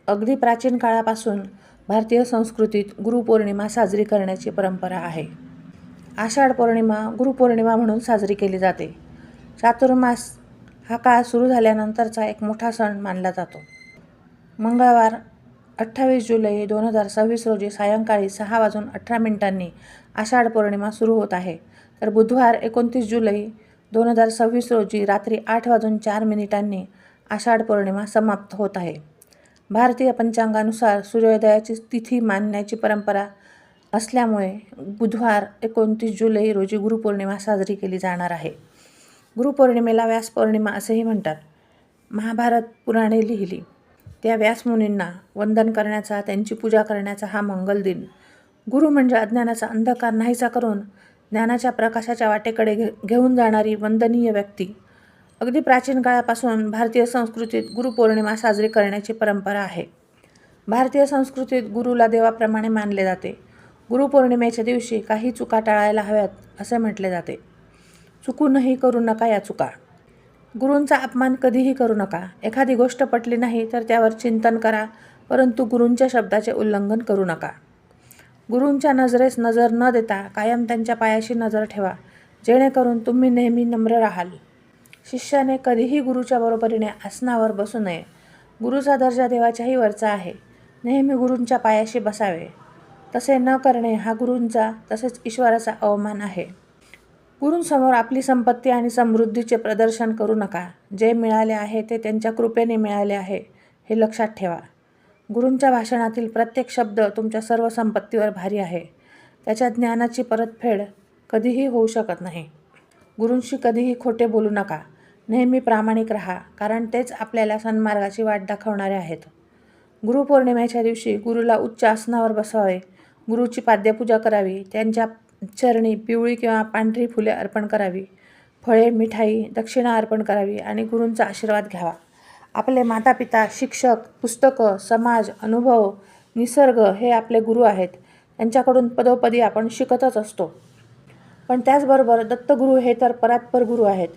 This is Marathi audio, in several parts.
अगदी प्राचीन काळापासून भारतीय संस्कृतीत गुरुपौर्णिमा साजरी करण्याची परंपरा आहे. आषाढ पौर्णिमा गुरुपौर्णिमा म्हणून साजरी केली जाते. चातुर्मास हा काळ सुरू झाल्यानंतरचा एक मोठा सण मानला जातो. मंगळवार 28 जुलै 2026 रोजी सायंकाळी 6:18 आषाढ पौर्णिमा सुरू होत आहे, तर बुधवार 29 जुलै 2026 रोजी रात्री 8:04 आषाढ पौर्णिमा समाप्त होत आहे. भारतीय पंचांगानुसार सूर्योदयाची तिथी मानण्याची परंपरा असल्यामुळे बुधवार 29 जुलै रोजी गुरुपौर्णिमा साजरी केली जाणार आहे. गुरुपौर्णिमेला व्यास पौर्णिमा असेही म्हणतात. महाभारत पुराणे लिहिली त्या व्यासमुनींना वंदन करण्याचा, त्यांची पूजा करण्याचा हा मंगल दिन. गुरु म्हणजे अज्ञानाचा अंधकार नाहीसा करून ज्ञानाच्या प्रकाशाच्या वाटेकडे घेऊन जाणारी वंदनीय व्यक्ती. अगदी प्राचीन काळापासून भारतीय संस्कृतीत गुरुपौर्णिमा साजरी करण्याची परंपरा आहे. भारतीय संस्कृतीत गुरुला देवाप्रमाणे मानले जाते. गुरुपौर्णिमेच्या दिवशी काही चुका टाळायला हव्यात असे म्हटले जाते. चुकूनही करू नका या चुका. गुरूंचा अपमान कधीही करू नका. एखादी गोष्ट पटली नाही तर त्यावर चिंतन करा, परंतु गुरूंच्या शब्दाचे उल्लंघन करू नका. गुरूंच्या नजरेस नजर न देता कायम त्यांच्या पायाशी नजर ठेवा, जेणेकरून तुम्ही नेहमी नम्र राहाल. शिष्याने कधीही गुरूच्या बरोबरीने आसनावर बसू नये. गुरूचा दर्जा देवाच्याही वरचा आहे. नेहमी गुरूंच्या पायाशी बसावे. तसे न करणे हा गुरूंचा तसेच ईश्वराचा अवमान आहे. गुरूंसमोर आपली संपत्ती आणि समृद्धीचे प्रदर्शन करू नका. जे मिळाले आहे ते त्यांच्या कृपेने मिळाले आहे हे लक्षात ठेवा. गुरूंच्या भाषणातील प्रत्येक शब्द तुमच्या सर्व संपत्तीवर भारी आहे. त्याच्या ज्ञानाची परतफेड कधीही होऊ शकत नाही. गुरूंशी कधीही खोटे बोलू नका. नेहमी प्रामाणिक राहा, कारण तेच आपल्याला सन्मार्गाची वाट दाखवणारे आहेत. गुरुपौर्णिमेच्या दिवशी गुरूला उच्च आसनावर बसवावे. गुरूची पाद्यपूजा करावी. त्यांच्या चरणी पिवळी किंवा पांढरी फुले अर्पण करावी. फळे, मिठाई, दक्षिणा अर्पण करावी आणि गुरूंचा आशीर्वाद घ्यावा. आपले मातापिता, शिक्षक, पुस्तकं, समाज, अनुभव, निसर्ग हे आपले गुरु आहेत. त्यांच्याकडून पदोपदी आपण शिकतच असतो. पण त्याचबरोबर दत्तगुरू हे तर परात्पर गुरु आहेत.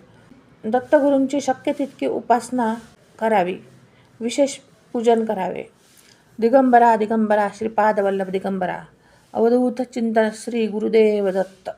दत्तगुरूंची शक्य तितकी उपासना करावी. विशेष पूजन करावे. दिगंबरा दिगंबरा श्रीपाद वल्लभ दिगंबरा. अवधूत चिंतन श्री गुरुदेव दत्त.